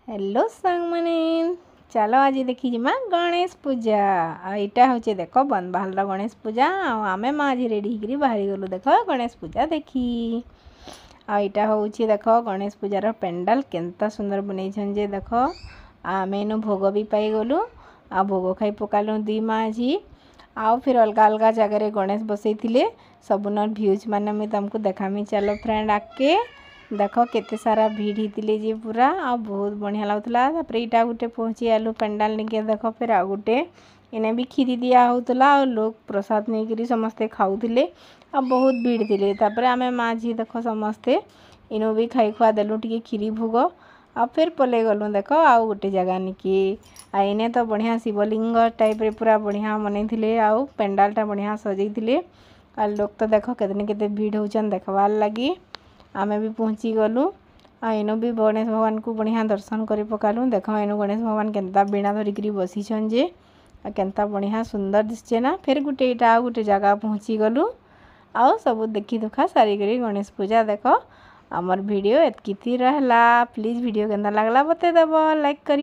Hello सांग मैंने चलो आज देखी जिमा गणेश पूजा आईटा हूँ देख बनबाल गणेश पूजा आमे माँ आज रेडी होकर बाहरी गलु देख गणेश पूजा देखी आईटा हूँ देख गणेश पूजार पेंडाल केनता सुंदर बनई जे देख आमे इनु भोग भी पाई गलु आ भोग खाई पकालु दी माँ आज आउ फिर अलग अलग जगह गणेश बसई सबुन भ्यूज मान मुझे तुमको देखामी चलो फ्रेंड आके देख केते सारा भीड़ होते जे पूरा आ बहुत बढ़िया लगुला यहाँ गोटे पहुँची आलु पेंडाल निके देख फिर आ गोटे इने भी खीरी दिया होता लोग प्रसाद नहीं समस्ते खाऊले आ बहुत भीड़ थे तापर आम माँ झी देख समस्ते इनु भी खाई खुआ देलु टे खीरी भोग आ फिर पलै गलु देख आउ गोटे जगह निके आईने तो बढ़िया शिवलिंग टाइप रे पूरा बढ़िया मनई आउ पेंडालटा बढ़िया सजई आ लोग तो देख केते भीड़ होचन देखवार लगी आमे भी पहुँची गलु आ इनु भी गणेश भगवान को बढ़िया दर्शन कर पकालु देख इनु गणेश भगवान केनता बीणा धरिक बसीछन जे आ केनता बढ़िया सुंदर दिशे ना फिर गोटे आ गोटे जगह पहुँची गलु आ सब देखी दुखा सारिक गणेश पूजा देख आमर वीडियो एतकी रहला प्लीज वीडियो केनता लगला बतेदब लाइक करी।